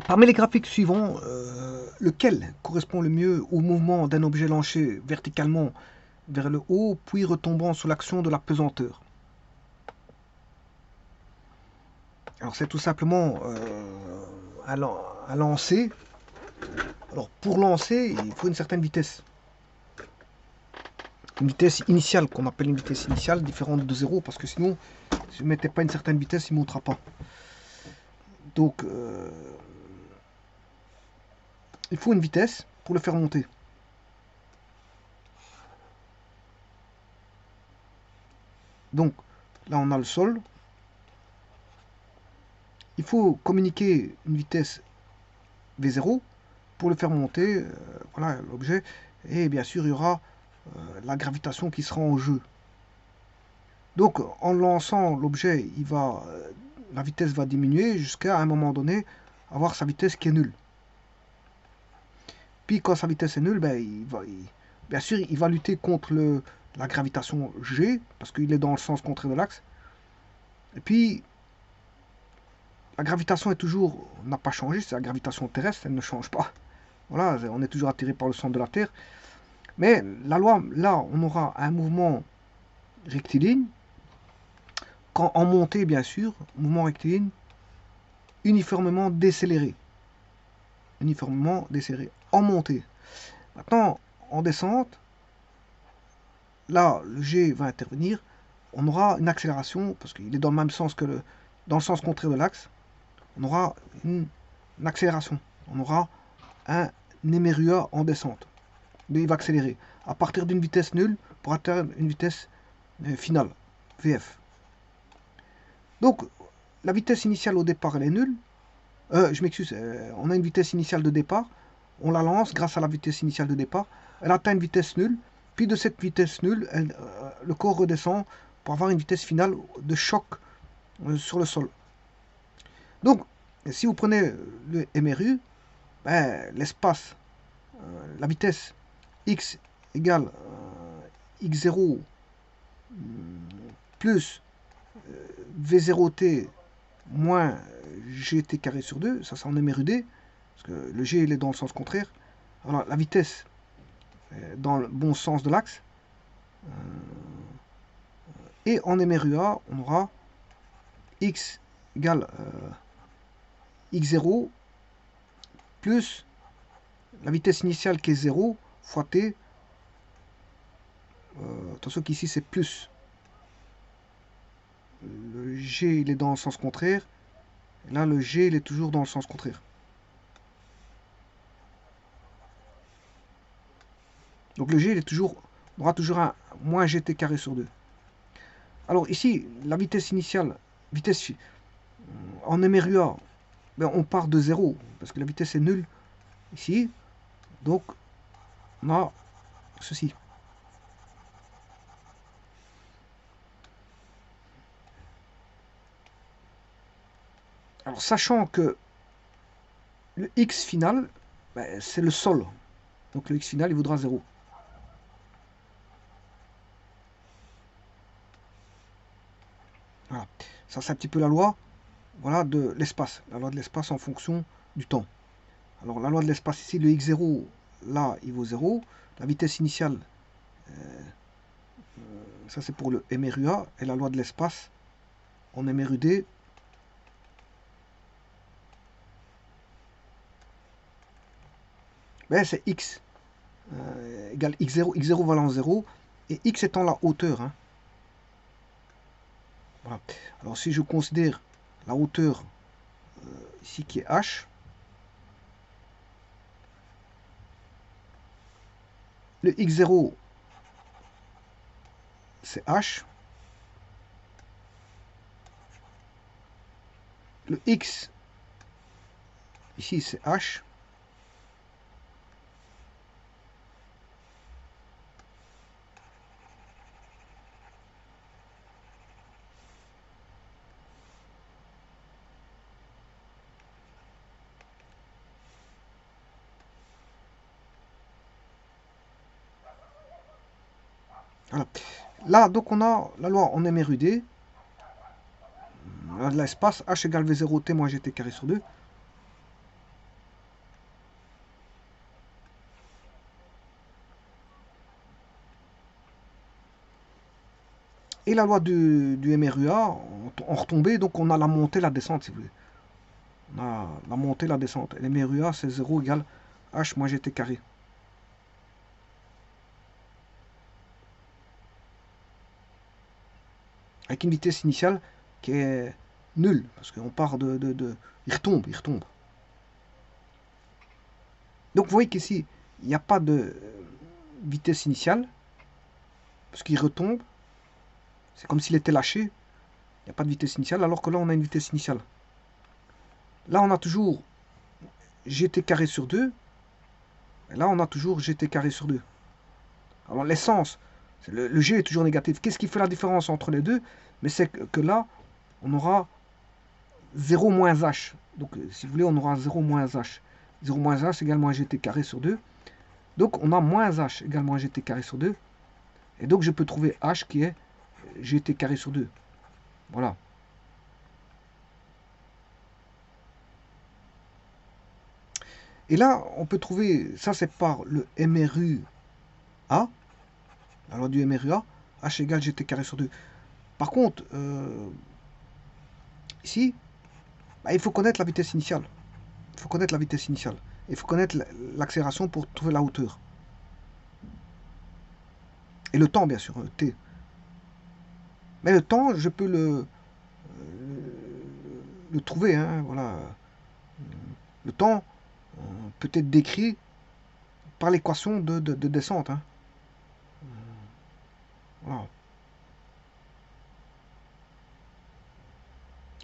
Parmi les graphiques suivants, lequel correspond le mieux au mouvement d'un objet lancé verticalement vers le haut, puis retombant sous l'action de la pesanteur? Alors c'est tout simplement un lancer. Alors pour lancer, il faut une certaine vitesse. Une vitesse initiale, qu'on appelle une vitesse initiale, différente de zéro, parce que sinon, si vous ne mettez pas une certaine vitesse, il ne montera pas. Donc, il faut une vitesse pour le faire monter. Donc, là, on a le sol. Il faut communiquer une vitesse V0 pour le faire monter. Voilà l'objet. Et bien sûr, il y aura la gravitation qui sera en jeu. Donc, en lançant l'objet, la vitesse va diminuer jusqu'à un moment donné avoir sa vitesse qui est nulle. Puis quand sa vitesse est nulle, ben, bien sûr, il va lutter contre la gravitation G, parce qu'il est dans le sens contraire de l'axe. Et puis, la gravitation n'a pas changé, c'est la gravitation terrestre, elle ne change pas. Voilà, on est toujours attiré par le centre de la Terre. Mais la loi, là, on aura un mouvement rectiligne, quand en montée, bien sûr, mouvement rectiligne, uniformément décéléré. Uniformément décéléré. En montée. Maintenant, en descente, là, le G va intervenir, on aura une accélération, parce qu'il est dans le même sens dans le sens contraire de l'axe, on aura une accélération. On aura un émérua en descente. Il va accélérer à partir d'une vitesse nulle pour atteindre une vitesse finale, VF. Donc, la vitesse initiale au départ, elle est nulle. Je m'excuse, on a une vitesse initiale de départ, on la lance grâce à la vitesse initiale de départ, elle atteint une vitesse nulle, puis de cette vitesse nulle, le corps redescend pour avoir une vitesse finale de choc sur le sol. Donc, si vous prenez le MRU, ben, l'espace, la vitesse x égale x0 plus v0t moins gt carré sur 2, ça c'est en MRUD, parce que le g il est dans le sens contraire. Alors la vitesse dans le bon sens de l'axe, et en MRUA, on aura x égale x0 plus la vitesse initiale qui est 0 fois t. Attention qu'ici c'est plus. Le g il est dans le sens contraire. Et là le g il est toujours dans le sens contraire. Donc le g il est toujours, on aura toujours un moins gt carré sur 2. Alors ici, la vitesse initiale, vitesse en MRUA, ben, on part de 0, parce que la vitesse est nulle ici. Donc on a ceci. Alors sachant que le x final, ben, c'est le sol. Donc le x final, il vaudra 0. Voilà. Ça, c'est un petit peu la loi, voilà, de l'espace. La loi de l'espace en fonction du temps. Alors la loi de l'espace ici, le x0, là, il vaut 0. La vitesse initiale, ça c'est pour le MRUA. Et la loi de l'espace en MRUD, ben, c'est x égale x0, x0 valant 0, et x étant la hauteur. Hein. Voilà. Alors si je considère la hauteur ici qui est h, le x0 c'est h, le x ici c'est h, voilà. Là, donc, on a la loi en MRUD, l'espace h égale v0t moins gt carré sur 2. Et la loi du MRUA, en retombée, donc on a la montée, la descente, si vous voulez. On a la montée, la descente. Et l'MRUA, c'est 0 égale H moins GT carré. Avec une vitesse initiale qui est nulle, parce qu'on part de... Il retombe, il retombe. Donc vous voyez qu'ici, il n'y a pas de vitesse initiale, parce qu'il retombe. C'est comme s'il était lâché. Il n'y a pas de vitesse initiale, alors que là, on a une vitesse initiale. Là, on a toujours GT carré sur 2. Et là, on a toujours GT carré sur 2. Alors, l'essence, le G est toujours négatif. Qu'est-ce qui fait la différence entre les deux? Mais c'est que là, on aura 0 moins H. Donc, si vous voulez, on aura 0 moins H. 0 moins H égale moins GT carré sur 2. Donc, on a moins H égale moins GT carré sur 2. Et donc, je peux trouver H qui est GT carré sur 2. Voilà. Et là, on peut trouver, ça c'est par le MRUA, la loi du MRUA, H égale GT carré sur 2. Par contre, ici, bah, il faut connaître la vitesse initiale. Il faut connaître la vitesse initiale. Il faut connaître l'accélération pour trouver la hauteur. Et le temps, bien sûr, T. Mais le temps, je peux le trouver. Hein, voilà. Le temps peut être décrit par l'équation de descente. Hein. Voilà.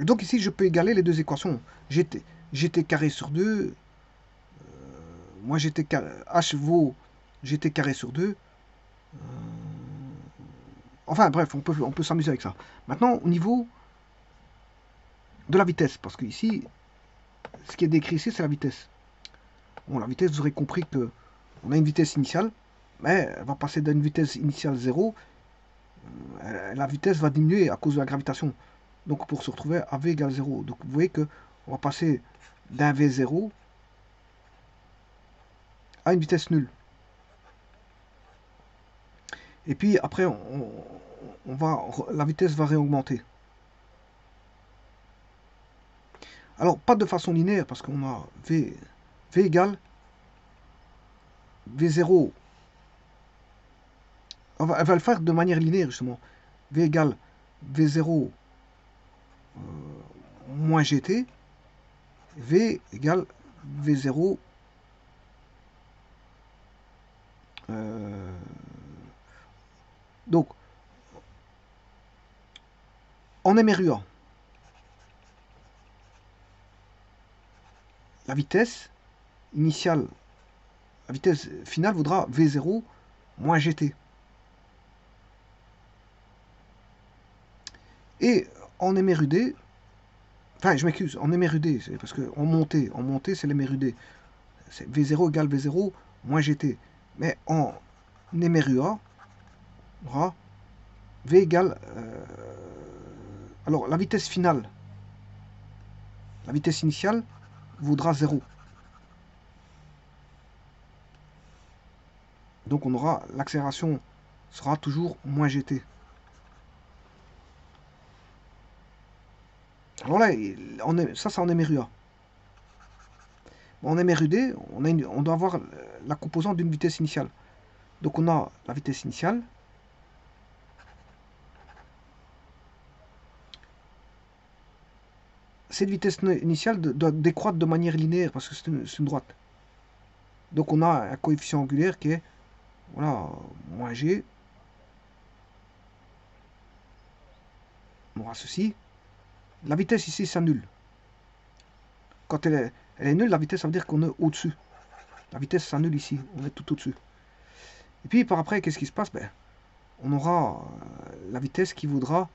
Et donc ici, je peux égaler les deux équations. GT carré sur 2, moi H vaut GT carré sur 2. Enfin bref, on peut s'amuser avec ça. Maintenant, au niveau de la vitesse, parce que ici, ce qui est décrit ici, c'est la vitesse. Bon, la vitesse, vous aurez compris que on a une vitesse initiale, mais elle va passer d'une vitesse initiale 0, la vitesse va diminuer à cause de la gravitation. Donc pour se retrouver à V égale 0. Donc vous voyez que on va passer d'un V0 à une vitesse nulle. Et puis après, la vitesse va réaugmenter. Alors, pas de façon linéaire, parce qu'on a V égale V0. Elle va le faire de manière linéaire, justement. V égale V0 moins GT. V égale V0 donc, en MRUA, la vitesse initiale, la vitesse finale vaudra V0 moins GT. Et en MRUD, enfin je m'excuse, en MRUD, c'est parce qu'en montée, c'est l'MRUD. C'est V0 égale V0 moins GT. Mais en MRUA, on aura V égale... alors la vitesse finale, la vitesse initiale vaudra 0. Donc on aura l'accélération sera toujours moins GT. Alors là, ça c'est en MRUA. En MRUD, on doit avoir la composante d'une vitesse initiale. Donc on a la vitesse initiale. Cette vitesse initiale doit décroître de manière linéaire parce que c'est une droite. Donc on a un coefficient angulaire qui est voilà, moins g. On aura ceci. La vitesse ici s'annule. Quand elle est nulle, la vitesse, ça veut dire qu'on est au-dessus. La vitesse s'annule ici, on est tout au-dessus. Et puis par après, qu'est-ce qui se passe? Ben, on aura la vitesse qui vaudra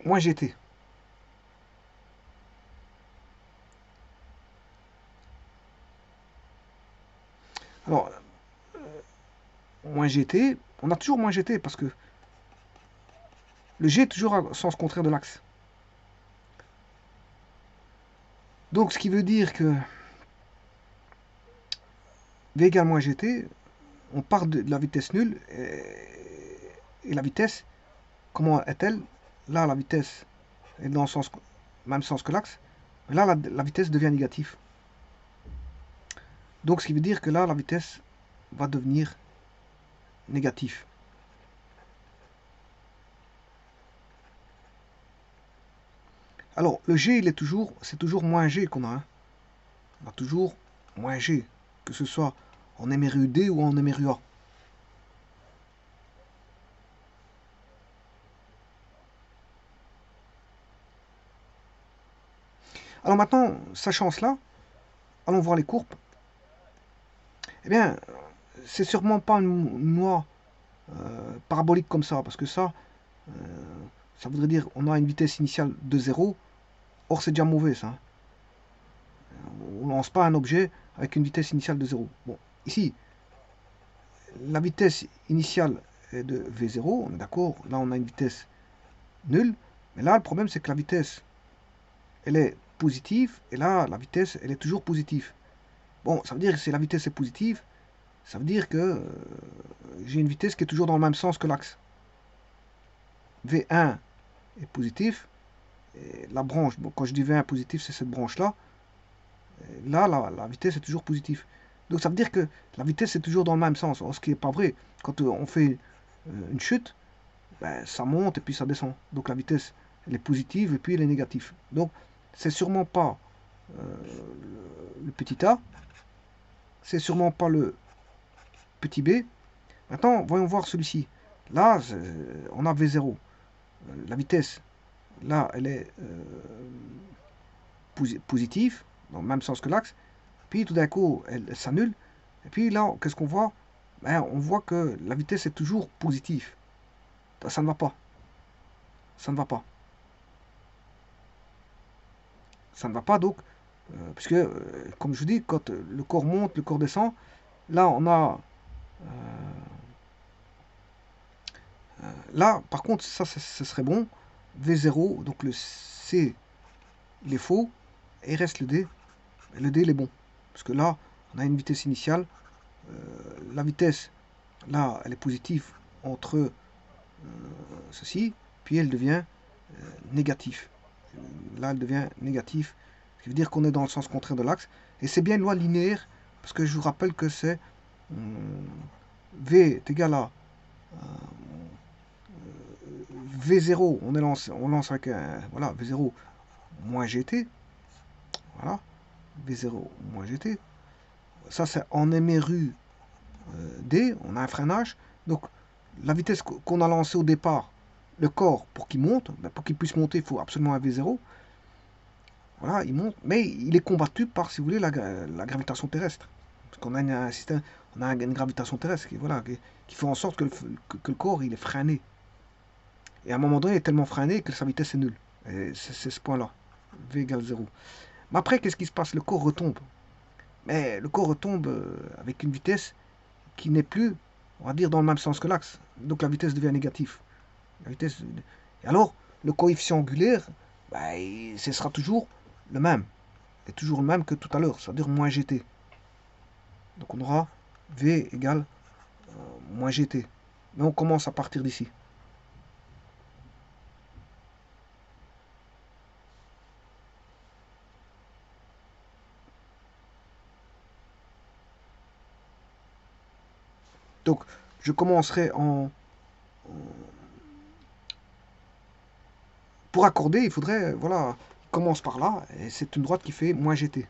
moins gt. Alors, moins gt, on a toujours moins gt parce que le g est toujours à sens contraire de l'axe. Donc, ce qui veut dire que V égale moins GT, on part de la vitesse nulle, et la vitesse, comment est-elle? Là, la vitesse est dans le sens, même sens que l'axe, mais là, la vitesse devient négative. Donc, ce qui veut dire que là, la vitesse va devenir négative. Alors, le G, c'est toujours moins G qu'on a. Hein. On a toujours moins G, que ce soit en MRU D ou en MRU A. Alors maintenant, sachant cela, allons voir les courbes. Eh bien, c'est sûrement pas une loi parabolique comme ça, parce que ça voudrait dire on a une vitesse initiale de 0. Or, c'est déjà mauvais, ça. On lance pas un objet avec une vitesse initiale de 0. Bon, ici, la vitesse initiale est de V0, on est d'accord. Là, on a une vitesse nulle. Mais là, le problème, c'est que la vitesse, elle est positive. Et là, la vitesse, elle est toujours positive. Bon, ça veut dire que si la vitesse est positive, ça veut dire que j'ai une vitesse qui est toujours dans le même sens que l'axe. V1 est positif. Et la branche, bon, quand je dis V1 positif, c'est cette branche-là. Là, la vitesse est toujours positive. Donc ça veut dire que la vitesse est toujours dans le même sens. Ce qui n'est pas vrai. Quand on fait une chute, ben, ça monte et puis ça descend. Donc la vitesse, elle est positive et puis elle est négative. Donc c'est sûrement pas le petit a, c'est sûrement pas le petit b. Maintenant, voyons voir celui-ci. Là, on a V0. La vitesse, là, elle est positive, dans le même sens que l'axe. Puis tout d'un coup, elle s'annule. Et puis là, qu'est-ce qu'on voit? Ben, on voit que la vitesse est toujours positive. Ça ne va pas. Ça ne va pas. Ça ne va pas donc, puisque, comme je vous dis, quand le corps monte, le corps descend, là, on a... là, par contre, ça, ce serait bon. V0, donc le C, il est faux, et il reste le D. Et le D, il est bon. Parce que là, on a une vitesse initiale. La vitesse, là, elle est positive entre ceci, puis elle devient négative. Là, elle devient négative, ce qui veut dire qu'on est dans le sens contraire de l'axe. Et c'est bien une loi linéaire, parce que je vous rappelle que c'est V est égal à V0, on lance avec un, voilà, V0 moins GT, voilà, V0 moins GT. Ça, c'est en MRU D, on a un freinage. Donc, la vitesse qu'on a lancée au départ, le corps, pour qu'il monte, pour qu'il puisse monter, il faut absolument un V0. Voilà, il monte, mais il est combattu par, si vous voulez, la gravitation terrestre. Parce qu'on a un système, on a une gravitation terrestre qui, voilà, qui fait en sorte que le corps, il est freiné. Et à un moment donné, il est tellement freiné que sa vitesse est nulle. Et c'est ce point-là. V égale 0. Mais après, qu'est-ce qui se passe? Le corps retombe. Mais le corps retombe avec une vitesse qui n'est plus, on va dire, dans le même sens que l'axe. Donc la vitesse devient négative. La vitesse... Et alors, le coefficient angulaire, bah, ce sera toujours le même. Et toujours le même que tout à l'heure, c'est-à-dire moins gt. Donc on aura V égale moins gt. Mais on commence à partir d'ici. Donc je commencerai en... Pour accorder, il faudrait, voilà, commence par là, et c'est une droite qui fait moins gt.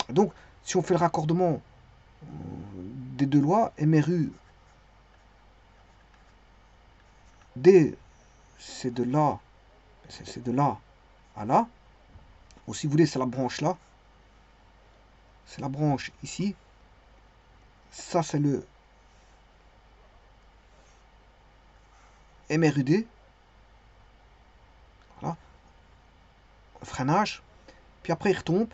Donc, si on fait le raccordement des deux lois, MRU D, c'est de là à là. Ou si vous voulez, c'est la branche là. C'est la branche ici. Ça, c'est le MRUD. Voilà. Freinage. Puis après, il retombe.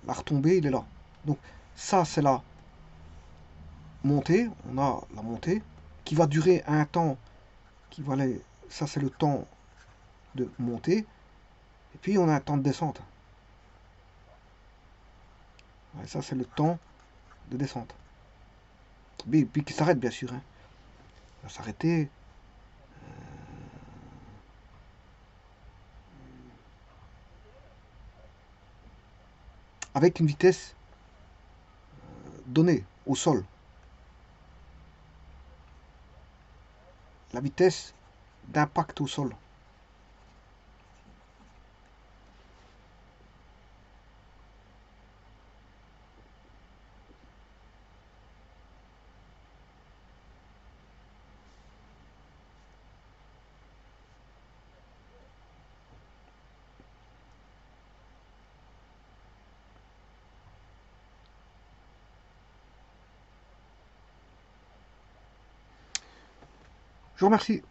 La retombée, il est là. Donc, ça, c'est la montée. On a la montée qui va durer un temps qui va aller. Ça, c'est le temps de montée. Et puis on a un temps de descente. Ouais, ça c'est le temps de descente. Et puis qui s'arrête bien sûr, hein. Il va s'arrêter. Avec une vitesse donnée au sol. La vitesse d'impact au sol. Je vous remercie.